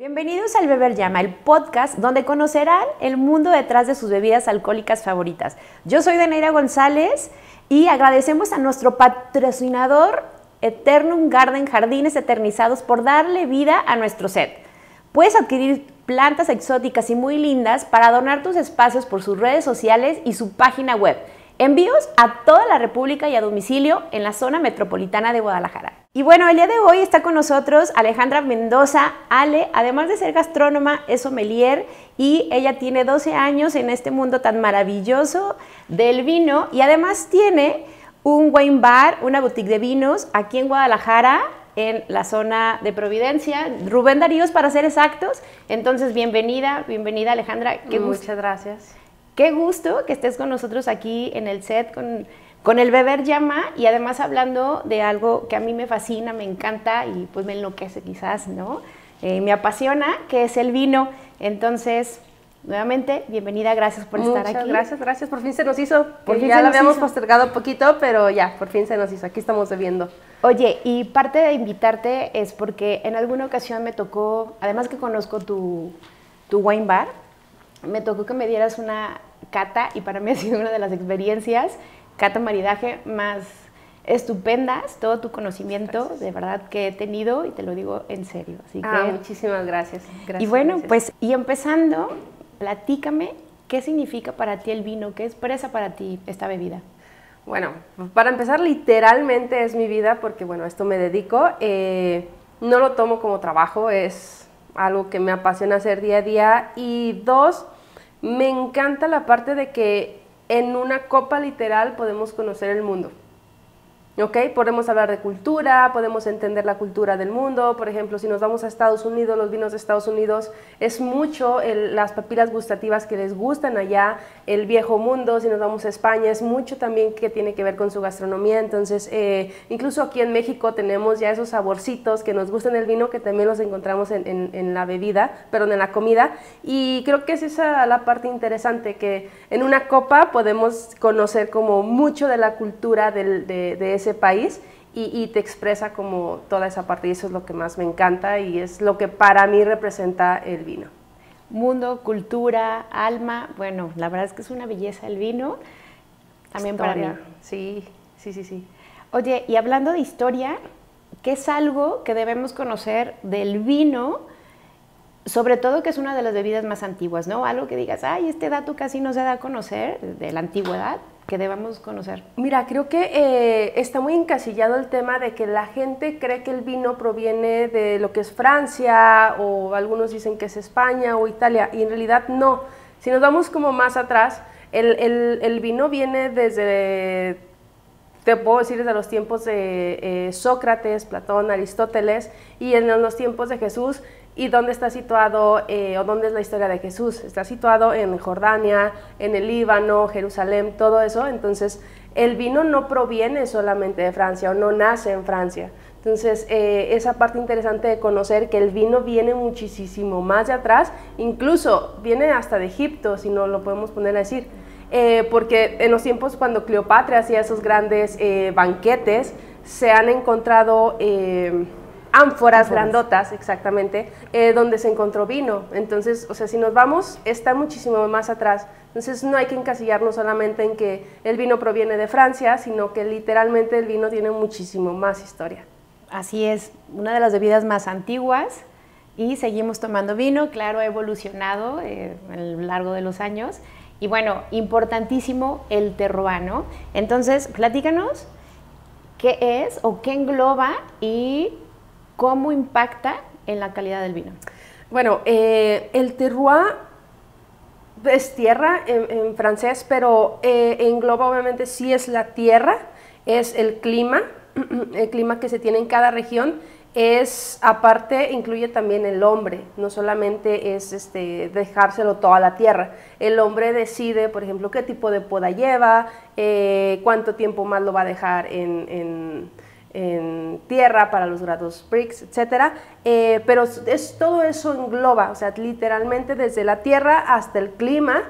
Bienvenidos al Beber Llama, el podcast donde conocerán el mundo detrás de sus bebidas alcohólicas favoritas. Yo soy Daneira González y agradecemos a nuestro patrocinador Eternum Garden Jardines Eternizados por darle vida a nuestro set. Puedes adquirir plantas exóticas y muy lindas para donar tus espacios por sus redes sociales y su página web. Envíos a toda la República y a domicilio en la zona metropolitana de Guadalajara. Y bueno, el día de hoy está con nosotros Alejandra Mendoza. Ale, además de ser gastrónoma, es sommelier y ella tiene 12 años en este mundo tan maravilloso del vino y además tiene un wine bar, una boutique de vinos aquí en Guadalajara, en la zona de Providencia, Rubén Daríos para ser exactos. Entonces, bienvenida Alejandra. Muchas gracias. Qué gusto que estés con nosotros aquí en el set con el Beber Llama y además hablando de algo que a mí me fascina, me encanta y pues me enloquece quizás, ¿no? Me apasiona, que es el vino. Entonces, nuevamente, bienvenida, gracias por estar aquí. Muchas gracias, por fin se nos hizo. Ya lo habíamos postergado un poquito, pero ya, por fin se nos hizo, aquí estamos bebiendo. Oye, y parte de invitarte es porque en alguna ocasión me tocó, además que conozco tu wine bar, me tocó que me dieras una cata y para mí ha sido una de las experiencias, cata maridaje más estupendas, todo tu conocimiento de verdad que he tenido y te lo digo en serio. Así que, muchísimas gracias. Y bueno, pues y empezando, platícame qué significa para ti el vino, qué expresa para ti esta bebida. Bueno, para empezar literalmente es mi vida porque bueno, a esto me dedico, no lo tomo como trabajo, es algo que me apasiona hacer día a día y dos, me encanta la parte de que en una copa literal podemos conocer el mundo. ¿Ok? Podemos hablar de cultura, podemos entender la cultura del mundo. Por ejemplo, si nos vamos a Estados Unidos, los vinos de Estados Unidos es mucho las papilas gustativas que les gustan allá, el viejo mundo. Si nos vamos a España es mucho también que tiene que ver con su gastronomía. Entonces, incluso aquí en México tenemos ya esos saborcitos que nos gustan del vino que también los encontramos en la bebida, perdón, en la comida. Y creo que es esa la parte interesante, que en una copa podemos conocer como mucho de la cultura de ese país y te expresa como toda esa parte y eso es lo que más me encanta y es lo que para mí representa el vino. Mundo, cultura, alma, bueno, la verdad es que es una belleza el vino, también Historia. para mí. Sí. Oye, y hablando de historia, ¿qué es algo que debemos conocer del vino? Sobre todo que es una de las bebidas más antiguas, ¿no? Algo que digas, ay, este dato casi no se da a conocer de la antigüedad, que debamos conocer. Mira, creo que está muy encasillado el tema de que la gente cree que el vino proviene de lo que es Francia o algunos dicen que es España o Italia y en realidad no. Si nos vamos como más atrás, el vino viene desde, te puedo decir, desde los tiempos de Sócrates, Platón, Aristóteles y en los tiempos de Jesús. ¿Y dónde está situado o dónde es la historia de Jesús? Está situado en Jordania, en el Líbano, Jerusalén, todo eso. Entonces, el vino no proviene solamente de Francia o no nace en Francia. Entonces, esa parte interesante de conocer que el vino viene muchísimo más de atrás, incluso viene hasta de Egipto, si no lo podemos poner a decir. Porque en los tiempos cuando Cleopatra hacía esos grandes banquetes, se han encontrado ánforas grandotas, exactamente, donde se encontró vino. Entonces, o sea, si nos vamos, está muchísimo más atrás. Entonces, no hay que encasillarnos solamente en que el vino proviene de Francia, sino que literalmente el vino tiene muchísimo más historia. Así es, una de las bebidas más antiguas y seguimos tomando vino, claro, ha evolucionado a lo largo de los años. Y bueno, importantísimo el terroir, ¿no? Entonces, platícanos qué es o qué engloba y ¿cómo impacta en la calidad del vino? Bueno, el terroir es tierra en francés, pero engloba obviamente sí es la tierra, es el clima que se tiene en cada región, es aparte incluye también el hombre, no solamente es dejárselo todo a la tierra, el hombre decide, por ejemplo, qué tipo de poda lleva, cuánto tiempo más lo va a dejar en tierra para los grados Brix, etcétera, pero todo eso engloba, o sea, literalmente desde la tierra hasta el clima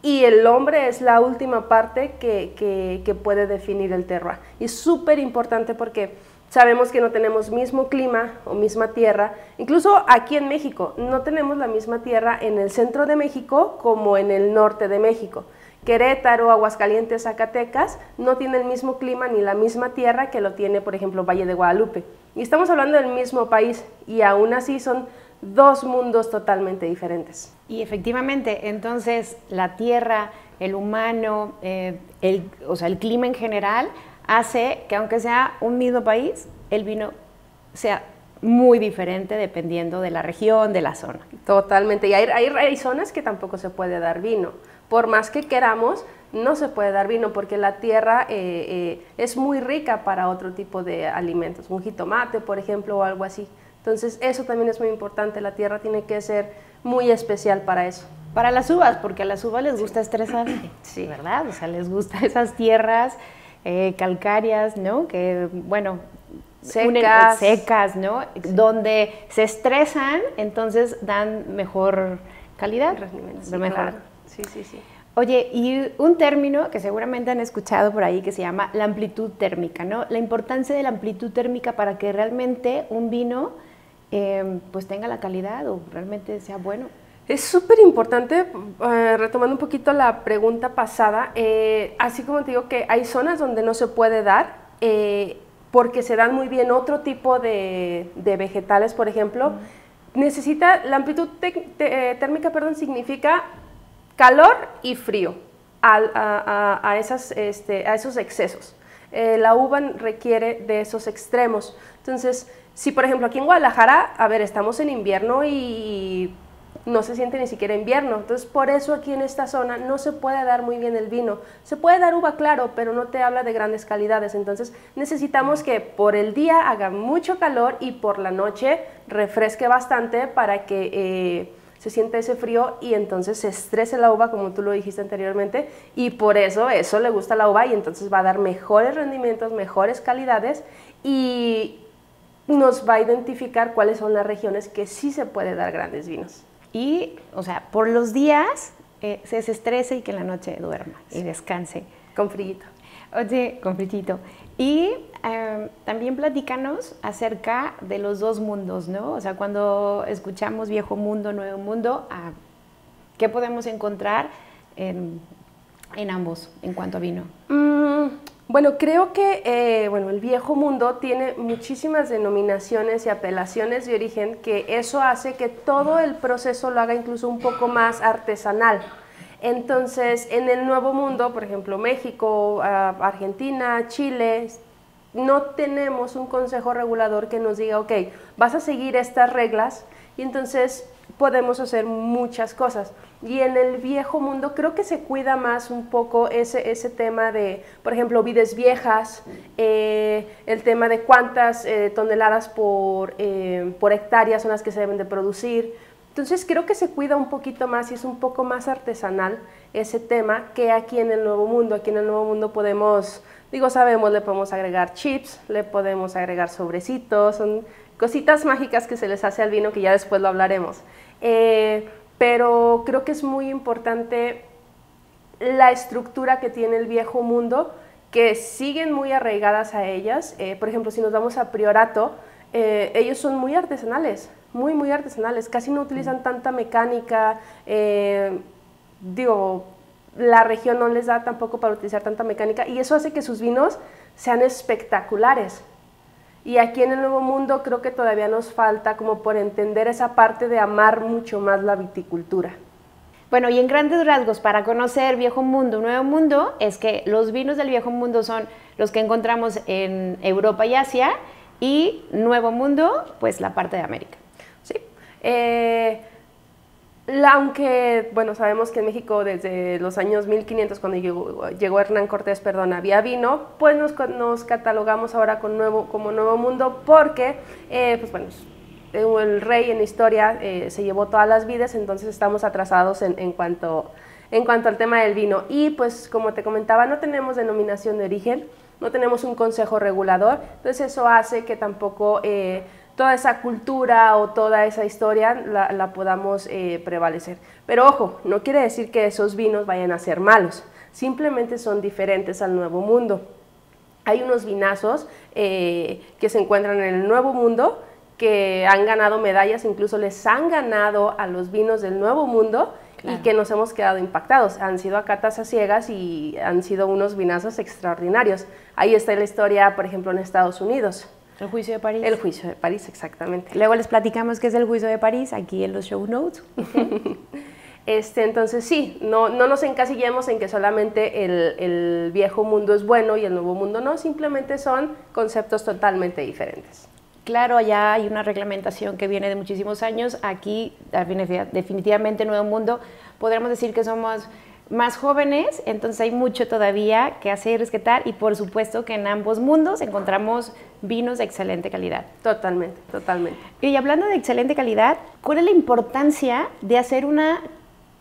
y el hombre es la última parte que puede definir el terroir. Y es súper importante porque Sabemos que no tenemos mismo clima o misma tierra, incluso aquí en México, no tenemos la misma tierra en el centro de México como en el norte de México. Querétaro, Aguascalientes, Zacatecas no tiene el mismo clima ni la misma tierra que lo tiene, por ejemplo, Valle de Guadalupe. Y estamos hablando del mismo país y aún así son dos mundos totalmente diferentes. Y efectivamente, entonces la tierra, el humano, o sea, el clima en general hace que aunque sea un mismo país, el vino sea muy diferente dependiendo de la región, de la zona. Totalmente, y hay zonas que tampoco se puede dar vino. Por más que queramos, no se puede dar vino porque la tierra es muy rica para otro tipo de alimentos, un jitomate, por ejemplo, o algo así. Entonces, eso también es muy importante, la tierra tiene que ser muy especial para eso. Para las uvas, porque a las uvas les gusta estresarse, sí, ¿verdad? O sea, les gustan esas tierras calcáreas, ¿no? Que, bueno, secas, ¿no? Sí. Donde se estresan, entonces dan mejor calidad. Sí, mejor. Claro. Sí, sí, sí. Oye, y un término que seguramente han escuchado por ahí que se llama la amplitud térmica, ¿no? La importancia de la amplitud térmica para que realmente un vino pues tenga la calidad o realmente sea bueno. Es súper importante, retomando un poquito la pregunta pasada, así como te digo que hay zonas donde no se puede dar, porque se dan muy bien otro tipo de vegetales, por ejemplo, necesita, la amplitud térmica, perdón, significa calor y frío a esos excesos. La uva requiere de esos extremos. Entonces, si por ejemplo aquí en Guadalajara, a ver, estamos en invierno y no se siente ni siquiera invierno, entonces por eso aquí en esta zona no se puede dar muy bien el vino. Se puede dar uva, claro, pero no te habla de grandes calidades, entonces necesitamos que por el día haga mucho calor y por la noche refresque bastante para que se siente ese frío y entonces se estrese la uva, como tú lo dijiste anteriormente, y por eso le gusta a la uva y entonces va a dar mejores rendimientos, mejores calidades y nos va a identificar cuáles son las regiones que sí se puede dar grandes vinos. Y, o sea, por los días se desestrese y que en la noche duerma y descanse. Con frillito. Oye, con frillito. Y también platícanos acerca de los dos mundos, ¿no? O sea, cuando escuchamos viejo mundo, nuevo mundo, ¿qué podemos encontrar en ambos en cuanto a vino? Bueno, creo que el viejo mundo tiene muchísimas denominaciones y apelaciones de origen, que eso hace que todo el proceso lo haga incluso un poco más artesanal. Entonces, en el nuevo mundo, por ejemplo, México, Argentina, Chile, no tenemos un consejo regulador que nos diga, ok, vas a seguir estas reglas y entonces podemos hacer muchas cosas. Y en el viejo mundo creo que se cuida más un poco ese tema de, por ejemplo, vides viejas, el tema de cuántas toneladas por hectárea son las que se deben de producir. Entonces creo que se cuida un poquito más y es un poco más artesanal ese tema que aquí en el Nuevo Mundo. Aquí en el Nuevo Mundo podemos, sabemos, le podemos agregar chips, le podemos agregar sobrecitos, son cositas mágicas que se les hace al vino que ya después lo hablaremos. Pero creo que es muy importante la estructura que tiene el viejo mundo, que siguen muy arraigadas a ellas. Por ejemplo, si nos vamos a Priorato, ellos son muy artesanales, muy artesanales, casi no utilizan tanta mecánica, la región no les da tampoco para utilizar tanta mecánica y eso hace que sus vinos sean espectaculares. Y aquí en el Nuevo Mundo creo que todavía nos falta como por entender esa parte de amar mucho más la viticultura. Bueno, y en grandes rasgos, para conocer Viejo Mundo, Nuevo Mundo, es que los vinos del Viejo Mundo son los que encontramos en Europa y Asia, y Nuevo Mundo, pues la parte de América. Sí. Aunque, sabemos que en México desde los años 1500, cuando llegó Hernán Cortés, había vino, pues nos catalogamos ahora como Nuevo Mundo porque, el rey en la historia se llevó todas las vides, entonces estamos atrasados en cuanto al tema del vino. Y pues, como te comentaba, no tenemos denominación de origen, no tenemos un consejo regulador, entonces eso hace que tampoco toda esa cultura o toda esa historia la podamos prevalecer. Pero ojo, no quiere decir que esos vinos vayan a ser malos, simplemente son diferentes al Nuevo Mundo. Hay unos vinazos que se encuentran en el Nuevo Mundo, que han ganado medallas, incluso les han ganado a los vinos del Nuevo Mundo, claro, y que nos hemos quedado impactados. Han sido a catas a ciegas y han sido unos vinazos extraordinarios. Ahí está la historia, por ejemplo, en Estados Unidos. ¿El juicio de París? El juicio de París, exactamente. Luego les platicamos qué es el juicio de París, aquí en los show notes. Entonces sí, no nos encasillemos en que solamente el viejo mundo es bueno y el nuevo mundo no, simplemente son conceptos totalmente diferentes. Claro, allá hay una reglamentación que viene de muchísimos años. Aquí, definitivamente, Nuevo Mundo, podríamos decir que somos más jóvenes, entonces hay mucho todavía que hacer y rescatar, y por supuesto que en ambos mundos encontramos vinos de excelente calidad. Totalmente, totalmente. Y hablando de excelente calidad, ¿cuál es la importancia de hacer una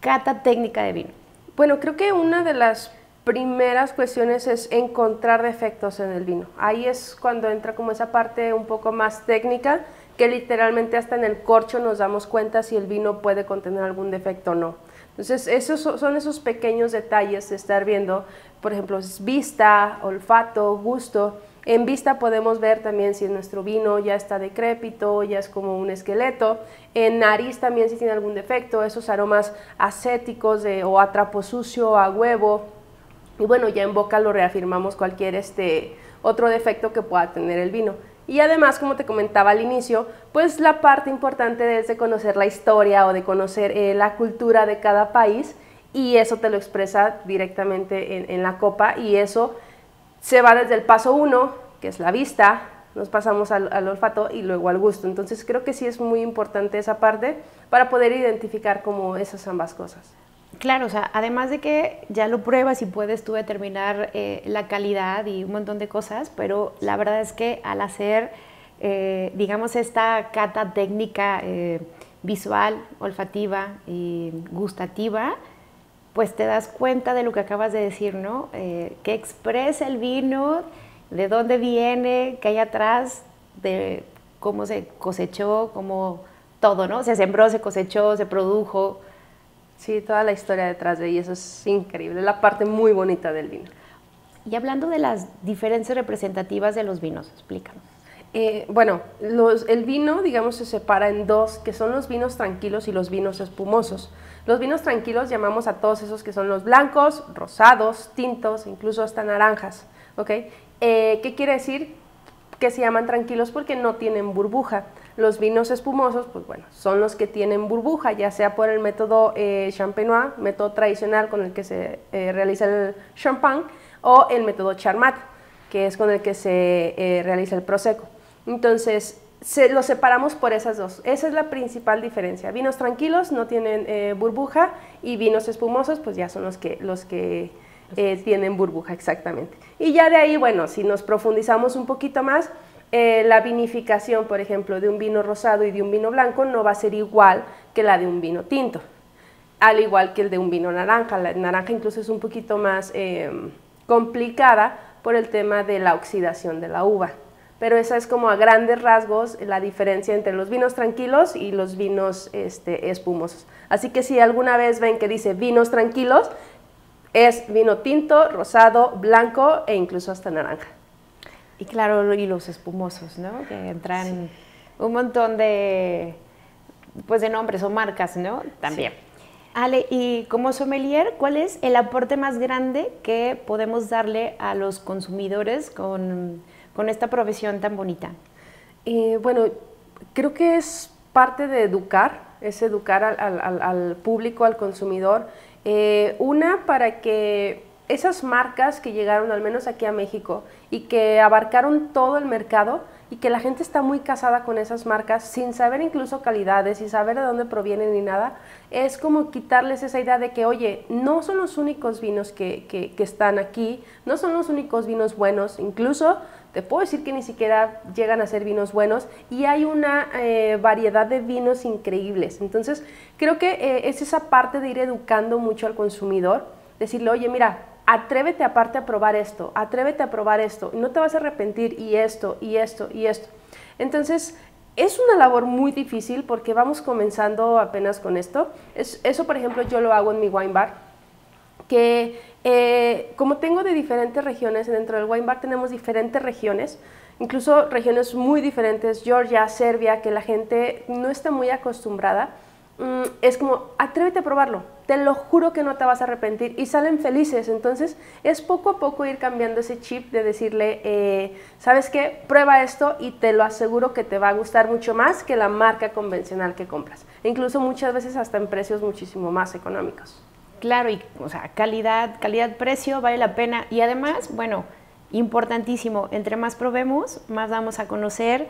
cata técnica de vino? Bueno, creo que una de las primeras cuestiones es encontrar defectos en el vino. Ahí es cuando entra como esa parte un poco más técnica, que literalmente hasta en el corcho nos damos cuenta si el vino puede contener algún defecto o no. Entonces, son esos pequeños detalles de estar viendo, por ejemplo, vista, olfato, gusto. En vista podemos ver también si nuestro vino ya está decrépito, ya es como un esqueleto. En nariz también si tiene algún defecto, esos aromas acéticos o a trapo sucio, a huevo. Y bueno, ya en boca lo reafirmamos cualquier otro defecto que pueda tener el vino. Y además, como te comentaba al inicio, pues la parte importante es de conocer la historia o de conocer la cultura de cada país, y eso te lo expresa directamente en la copa, y eso se va desde el paso 1, que es la vista, nos pasamos al olfato y luego al gusto. Entonces creo que sí es muy importante esa parte para poder identificar como esas ambas cosas. Claro, o sea, además de que ya lo pruebas y puedes tú determinar la calidad y un montón de cosas, pero la verdad es que al hacer, digamos, esta cata técnica visual, olfativa y gustativa, pues te das cuenta de lo que acabas de decir, ¿no? Qué expresa el vino, de dónde viene, qué hay atrás, de cómo se cosechó, cómo todo, ¿no? Se sembró, se cosechó, se produjo. Sí, toda la historia detrás de ello, eso es increíble, la parte muy bonita del vino. Y hablando de las diferencias representativas de los vinos, explícanos. Bueno, el vino, digamos, se separa en dos, que son los vinos tranquilos y los vinos espumosos. Los vinos tranquilos llamamos a todos esos que son los blancos, rosados, tintos, incluso hasta naranjas, ¿ok? ¿Qué quiere decir? Que se llaman tranquilos porque no tienen burbuja. Los vinos espumosos, pues bueno, son los que tienen burbuja, ya sea por el método champenois, método tradicional con el que se realiza el champagne, o el método charmat, que es con el que se realiza el prosecco. Entonces, los separamos por esas dos. Esa es la principal diferencia. Vinos tranquilos no tienen burbuja, y vinos espumosos, pues ya son los que tienen burbuja, exactamente. Y ya de ahí, bueno, si nos profundizamos un poquito más, la vinificación, por ejemplo, de un vino rosado y de un vino blanco no va a ser igual que la de un vino tinto, al igual que el de un vino naranja. La naranja incluso es un poquito más complicada por el tema de la oxidación de la uva, pero esa es como a grandes rasgos la diferencia entre los vinos tranquilos y los vinos espumosos. Así que si alguna vez ven que dice vinos tranquilos, es vino tinto, rosado, blanco e incluso hasta naranja. Y claro, y los espumosos, ¿no? Que entran sí, un montón de nombres o marcas, ¿no? También. Sí. Ale, y como sommelier, ¿cuál es el aporte más grande que podemos darle a los consumidores con esta profesión tan bonita? Bueno, creo que es parte de educar, es educar al público, al consumidor. Para que esas marcas que llegaron al menos aquí a México y que abarcaron todo el mercado, y que la gente está muy casada con esas marcas sin saber incluso calidades, sin saber de dónde provienen ni nada, es como quitarles esa idea de que, oye, no son los únicos vinos que están aquí, no son los únicos vinos buenos, incluso te puedo decir que ni siquiera llegan a ser vinos buenos, y hay una variedad de vinos increíbles. Entonces creo que es esa parte de ir educando mucho al consumidor, decirle, oye, mira, atrévete aparte a probar esto, atrévete a probar esto, no te vas a arrepentir, y esto, y esto, y esto. Entonces, es una labor muy difícil porque vamos comenzando apenas con esto. Eso, por ejemplo, yo lo hago en mi wine bar, que Como tengo de diferentes regiones, dentro del wine bar tenemos diferentes regiones, incluso regiones muy diferentes, Georgia, Serbia, que la gente no está muy acostumbrada. Es como, atrévete a probarlo, te lo juro que no te vas a arrepentir, y salen felices. Entonces es poco a poco ir cambiando ese chip de decirle, ¿sabes qué? Prueba esto y te lo aseguro que te va a gustar mucho más que la marca convencional que compras, incluso muchas veces hasta en precios muchísimo más económicos. Claro, y o sea, calidad-precio vale la pena, y además, bueno, importantísimo, entre más probemos, más vamos a conocer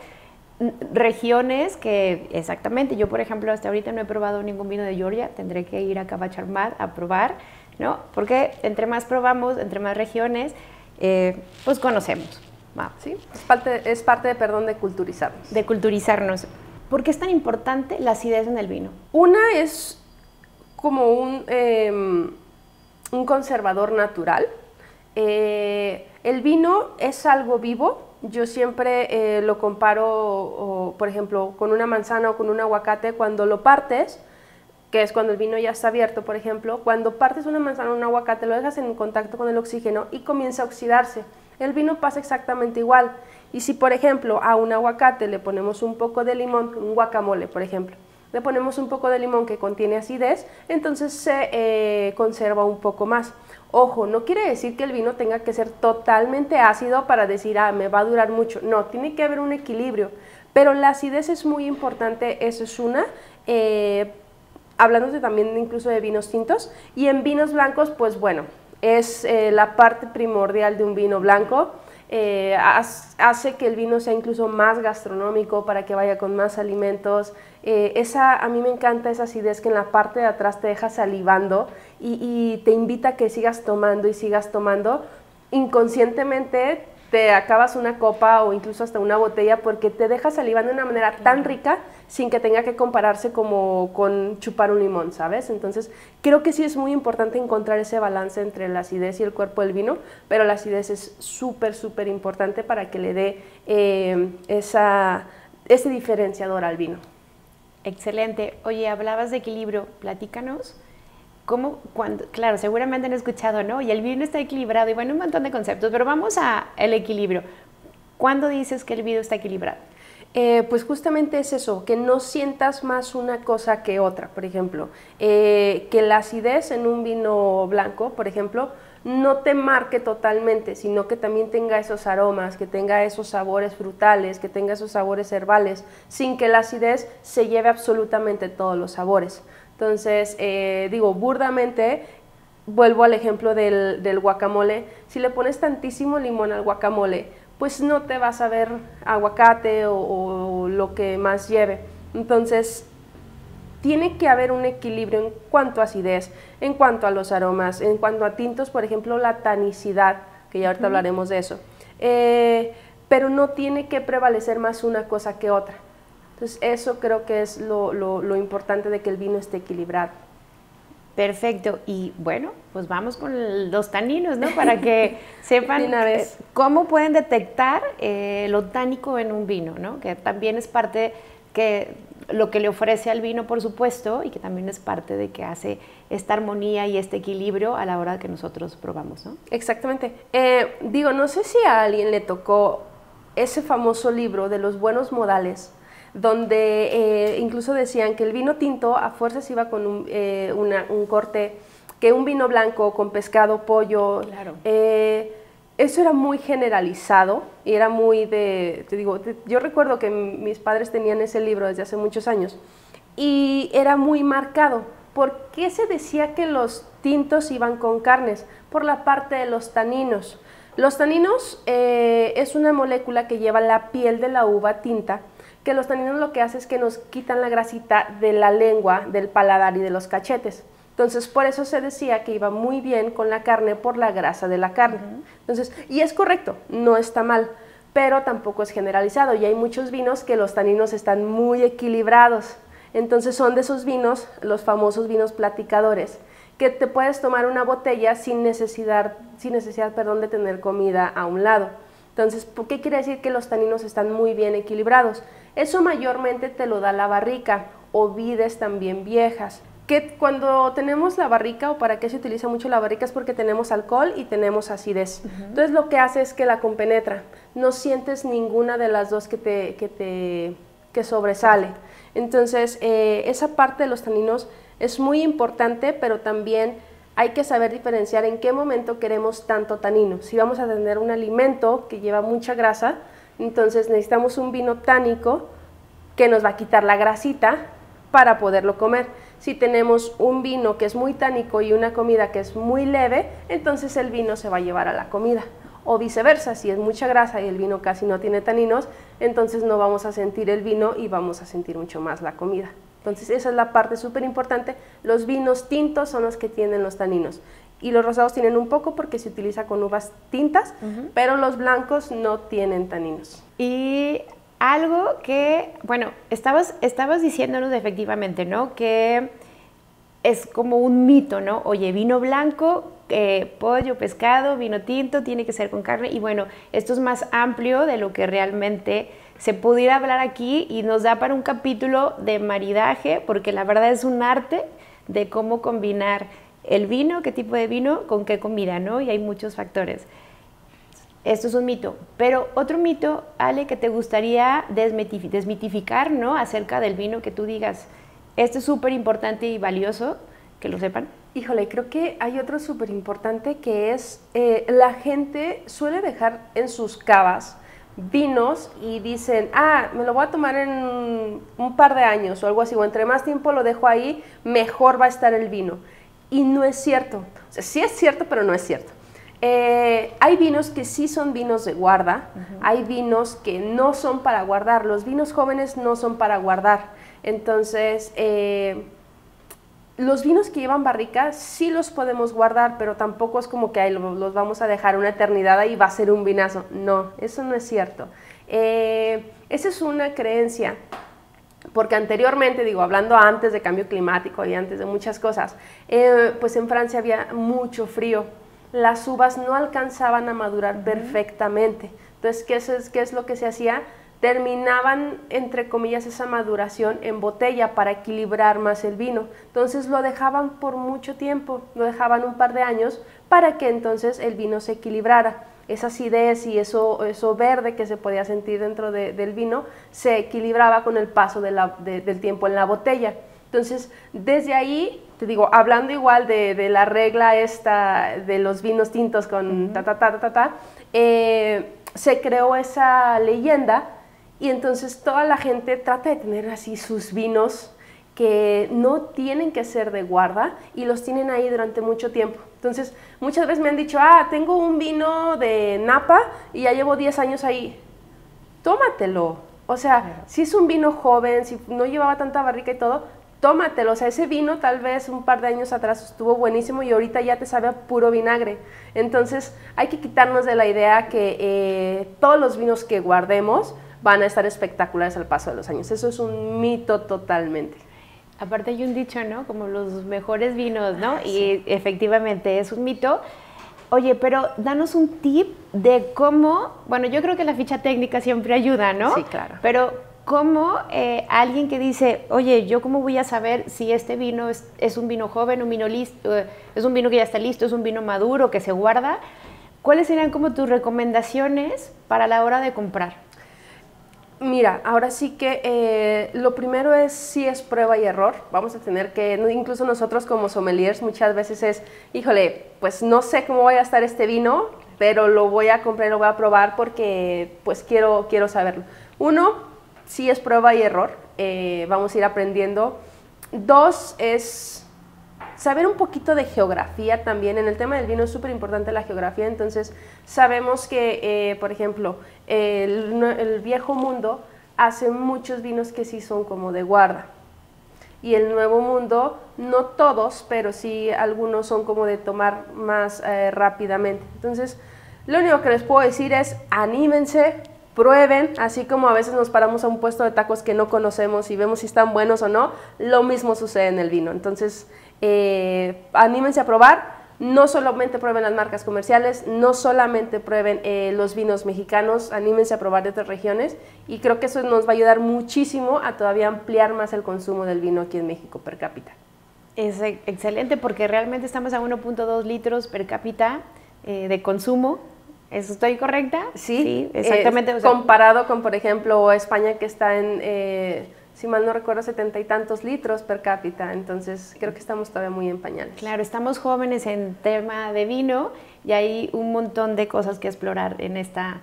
regiones que, exactamente, yo por ejemplo hasta ahorita no he probado ningún vino de Georgia, tendré que ir a Cavacharmat a probar, ¿no? Porque entre más probamos, entre más regiones, pues conocemos. Wow. ¿Sí? Es parte de culturizarnos. De culturizarnos. ¿Por qué es tan importante la acidez en el vino? Una es como un conservador natural. El vino es algo vivo. Yo siempre lo comparo, por ejemplo, con una manzana o con un aguacate. Cuando lo partes, que es cuando el vino ya está abierto, por ejemplo, cuando partes una manzana o un aguacate, lo dejas en contacto con el oxígeno y comienza a oxidarse. El vino pasa exactamente igual. Y si, por ejemplo, a un aguacate le ponemos un poco de limón, un guacamole, por ejemplo, le ponemos un poco de limón que contiene acidez, entonces se conserva un poco más. Ojo, no quiere decir que el vino tenga que ser totalmente ácido para decir, me va a durar mucho. No, tiene que haber un equilibrio. Pero la acidez es muy importante, eso es una. Hablando también incluso de vinos tintos. Y en vinos blancos, pues bueno, es la parte primordial de un vino blanco. Hace que el vino sea incluso más gastronómico, para que vaya con más alimentos. A mí me encanta esa acidez que en la parte de atrás te deja salivando y te invita a que sigas tomando y sigas tomando. Inconscientemente te acabas una copa o incluso hasta una botella porque te deja salivando de una manera tan rica sin que tenga que compararse como con chupar un limón, ¿sabes? Entonces creo que sí es muy importante encontrar ese balance entre la acidez y el cuerpo del vino, pero la acidez es súper, súper importante para que le dé ese diferenciador al vino. Excelente. Oye, hablabas de equilibrio, platícanos. ¿Cómo, cuando, claro, seguramente han escuchado, ¿no? Y el vino está equilibrado, y bueno, un montón de conceptos, pero vamos al equilibrio. ¿Cuándo dices que el vino está equilibrado? Pues justamente es eso, que no sientas más una cosa que otra. Por ejemplo, que la acidez en un vino blanco, por ejemplo, no te marque totalmente, sino que también tenga esos aromas, que tenga esos sabores frutales, que tenga esos sabores herbales, sin que la acidez se lleve absolutamente todos los sabores. Entonces, digo, burdamente, vuelvo al ejemplo del guacamole. Si le pones tantísimo limón al guacamole, pues no te vas a ver aguacate o lo que más lleve. Entonces, tiene que haber un equilibrio en cuanto a acidez, en cuanto a los aromas, en cuanto a tintos, por ejemplo, la tanicidad, que ya ahorita hablaremos de eso. Pero no tiene que prevalecer más una cosa que otra. Entonces, eso creo que es lo importante de que el vino esté equilibrado. Perfecto. Y bueno, pues vamos con los taninos, ¿no? Para que sepan cómo pueden detectar lo tánico en un vino, ¿no? Que también es parte que lo que le ofrece al vino, por supuesto, y que también es parte de que hace esta armonía y este equilibrio a la hora que nosotros probamos, ¿no? Exactamente. Digo, no sé si a alguien le tocó ese famoso libro de los buenos modales, donde incluso decían que el vino tinto a fuerzas iba con un corte, que un vino blanco con pescado, pollo. Claro. Eso era muy generalizado y era muy yo recuerdo que mis padres tenían ese libro desde hace muchos años y era muy marcado. ¿Por qué se decía que los tintos iban con carnes? Por la parte de los taninos. Los taninos es una molécula que lleva la piel de la uva tinta, que los taninos lo que hace es que nos quitan la grasita de la lengua, del paladar y de los cachetes. Entonces, por eso se decía que iba muy bien con la carne por la grasa de la carne. Entonces, y es correcto, no está mal, pero tampoco es generalizado. Y hay muchos vinos que los taninos están muy equilibrados. Entonces, son de esos vinos, los famosos vinos platicadores, que te puedes tomar una botella sin necesidad, de tener comida a un lado. Entonces, ¿qué quiere decir? Que los taninos están muy bien equilibrados. Eso mayormente te lo da la barrica o vides también viejas. que cuando tenemos la barrica, o para qué se utiliza mucho la barrica, es porque tenemos alcohol y tenemos acidez. Entonces lo que hace es que la compenetra, no sientes ninguna de las dos que sobresale. Entonces esa parte de los taninos es muy importante, pero también hay que saber diferenciar en qué momento queremos tanto tanino. Si vamos a tener un alimento que lleva mucha grasa, entonces necesitamos un vino tánico que nos va a quitar la grasita para poderlo comer. Si tenemos un vino que es muy tánico y una comida que es muy leve, entonces el vino se va a llevar a la comida. O viceversa, si es mucha grasa y el vino casi no tiene taninos, entonces no vamos a sentir el vino y vamos a sentir mucho más la comida. Entonces esa es la parte súper importante. Los vinos tintos son los que tienen los taninos. Y los rosados tienen un poco porque se utiliza con uvas tintas, pero los blancos no tienen taninos. Y algo que, bueno, estabas diciéndonos efectivamente, ¿no? Que es como un mito, ¿no? Oye, vino blanco, pollo, pescado, vino tinto, tiene que ser con carne. Y bueno, esto es más amplio de lo que realmente se pudiera hablar aquí y nos da para un capítulo de maridaje, porque la verdad es un arte de cómo combinar el vino, qué tipo de vino, con qué comida, ¿no? Y hay muchos factores. Esto es un mito. Pero otro mito, Ale, que te gustaría desmitificar, ¿no? Acerca del vino, que tú digas, esto es súper importante y valioso, que lo sepan. Híjole, creo que hay otro súper importante que es, la gente suele dejar en sus cavas vinos y dicen, me lo voy a tomar en un par de años o algo así, o entre más tiempo lo dejo ahí, mejor va a estar el vino. Y no es cierto. O sea, sí es cierto, pero no es cierto. Hay vinos que sí son vinos de guarda, hay vinos que no son para guardar, los vinos jóvenes no son para guardar. Entonces, los vinos que llevan barrica sí los podemos guardar, pero tampoco es como que los vamos a dejar una eternidad y va a ser un vinazo. No, eso no es cierto. Esa es una creencia, porque anteriormente, digo, hablando antes de cambio climático y antes de muchas cosas, pues en Francia había mucho frío. Las uvas no alcanzaban a madurar perfectamente. Entonces, ¿qué es lo que se hacía? Terminaban, entre comillas, esa maduración en botella para equilibrar más el vino. Entonces lo dejaban por mucho tiempo, lo dejaban un par de años para que entonces el vino se equilibrara. Esa acidez y eso verde que se podía sentir dentro del vino se equilibraba con el paso del tiempo en la botella. Entonces, desde ahí, te digo, hablando igual de la regla esta de los vinos tintos con se creó esa leyenda. Y entonces toda la gente trata de tener así sus vinos que no tienen que ser de guarda y los tienen ahí durante mucho tiempo. Entonces muchas veces me han dicho, tengo un vino de Napa y ya llevo 10 años ahí. Tómatelo. O sea, si es un vino joven, si no llevaba tanta barrica y todo, tómatelo. O sea, ese vino tal vez un par de años atrás estuvo buenísimo y ahorita ya te sabe a puro vinagre. Entonces hay que quitarnos de la idea que todos los vinos que guardemos van a estar espectaculares al paso de los años. Eso es un mito totalmente. Aparte hay un dicho, ¿no? Como los mejores vinos, ¿no? Sí. Y efectivamente es un mito. Oye, pero danos un tip de cómo, bueno, yo creo que la ficha técnica siempre ayuda, ¿no? Sí, claro. Pero cómo alguien que dice, oye, ¿yo cómo voy a saber si este vino es un vino joven, un vino listo, es un vino que ya está listo, es un vino maduro, que se guarda? ¿Cuáles serían como tus recomendaciones para la hora de comprar? Mira, ahora sí que lo primero sí es prueba y error. Vamos a tener que, incluso nosotros como sommeliers muchas veces es, híjole, pues no sé cómo vaya a estar este vino, pero lo voy a comprar y lo voy a probar porque pues quiero saberlo. Uno, sí es prueba y error, vamos a ir aprendiendo. Dos, es saber un poquito de geografía también. En el tema del vino es súper importante la geografía, entonces sabemos que, por ejemplo, el viejo mundo hace muchos vinos que sí son como de guarda. Y el nuevo mundo, no todos, pero sí algunos son como de tomar más rápidamente. Entonces, lo único que les puedo decir es, anímense, prueben, así como a veces nos paramos a un puesto de tacos que no conocemos y vemos si están buenos o no, lo mismo sucede en el vino. Entonces, anímense a probar, no solamente prueben las marcas comerciales, no solamente prueben los vinos mexicanos, anímense a probar de otras regiones y creo que eso nos va a ayudar muchísimo a todavía ampliar más el consumo del vino aquí en México per cápita. Es excelente porque realmente estamos a 1.2 litros per cápita de consumo. ¿Eso estoy correcta? Sí, exactamente. Comparado con, por ejemplo, España, que está en, si mal no recuerdo, 70 y tantos litros per cápita. Entonces, creo que estamos todavía muy en pañales. Claro, estamos jóvenes en tema de vino y hay un montón de cosas que explorar en esta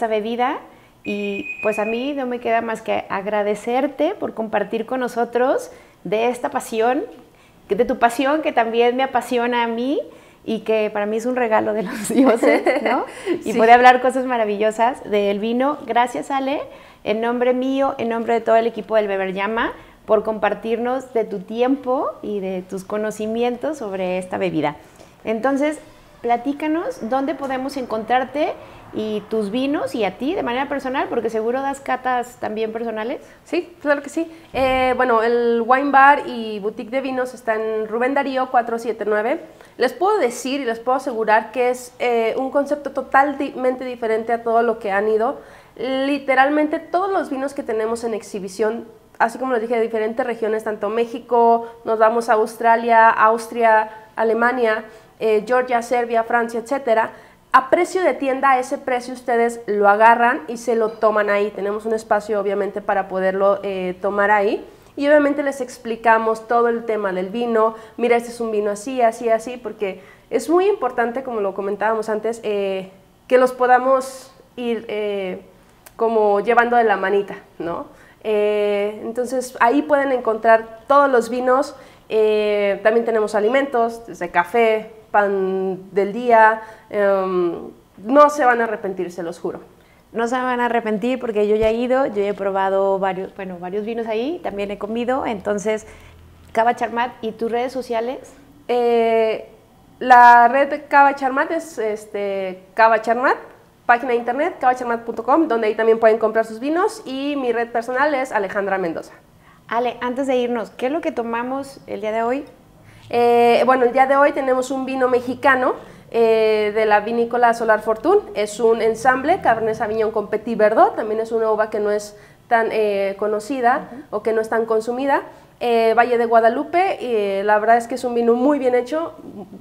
bebida. Y pues a mí no me queda más que agradecerte por compartir con nosotros de esta pasión, de tu pasión que también me apasiona a mí y que para mí es un regalo de los dioses, ¿no? Y sí. Poder hablar cosas maravillosas del vino. Gracias, Ale, en nombre mío, en nombre de todo el equipo del Beber Llama, por compartirnos de tu tiempo y de tus conocimientos sobre esta bebida. Entonces, platícanos dónde podemos encontrarte y tus vinos y a ti de manera personal, porque seguro das catas también personales. Sí, claro que sí. Bueno, el Wine Bar y Boutique de Vinos está en Rubén Darío 479. Les puedo decir y les puedo asegurar que es un concepto totalmente diferente a todo lo que han ido. Literalmente todos los vinos que tenemos en exhibición, así como les dije, de diferentes regiones, tanto México, nos vamos a Australia, Austria, Alemania, Georgia, Serbia, Francia, etcétera. A precio de tienda, a ese precio ustedes lo agarran y se lo toman ahí. Tenemos un espacio obviamente para poderlo tomar ahí. Y obviamente les explicamos todo el tema del vino. Mira, este es un vino así, así, así, porque es muy importante, como lo comentábamos antes, que los podamos ir como llevando de la manita, ¿no? Entonces ahí pueden encontrar todos los vinos. También tenemos alimentos, desde café, pan del día. No se van a arrepentir, se los juro. No se van a arrepentir porque yo ya he ido, yo he probado varios vinos ahí, también he comido. Entonces, Cava Charmat, ¿y tus redes sociales? La red de Cava Charmat es Cava Charmat, página de internet cavacharmat.com, donde ahí también pueden comprar sus vinos, y mi red personal es Alejandra Mendoza. Ale, antes de irnos, ¿qué es lo que tomamos el día de hoy? Bueno, el día de hoy tenemos un vino mexicano de la vinícola Solar Fortune. Es un ensamble Cabernet Sauvignon con Petit Verdot. También es una uva que no es tan conocida o que no es tan consumida. Valle de Guadalupe, la verdad es que es un vino muy bien hecho,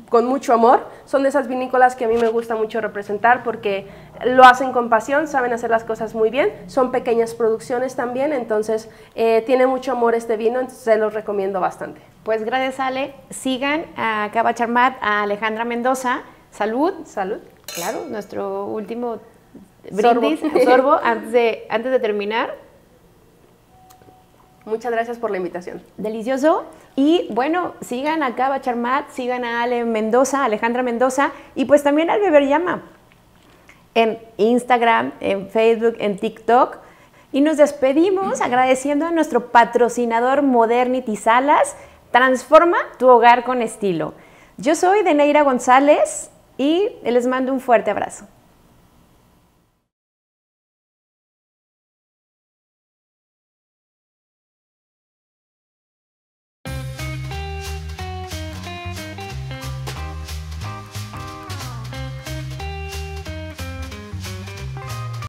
con mucho amor. Son de esas vinícolas que a mí me gusta mucho representar porque lo hacen con pasión, saben hacer las cosas muy bien. Son pequeñas producciones también, entonces tiene mucho amor este vino, entonces se los recomiendo bastante. Pues gracias, Ale. Sigan a Cava Charmat, a Alejandra Mendoza. Salud. Salud. Claro, nuestro último brindis, sorbo antes de terminar. Muchas gracias por la invitación. Delicioso. Y bueno, sigan a Cava Charmat, sigan a Ale Mendoza, Alejandra Mendoza, y pues también al Beber Llama en Instagram, en Facebook, en TikTok. Y nos despedimos agradeciendo a nuestro patrocinador Modernity Salas. Transforma tu hogar con estilo. Yo soy Deneira González y les mando un fuerte abrazo.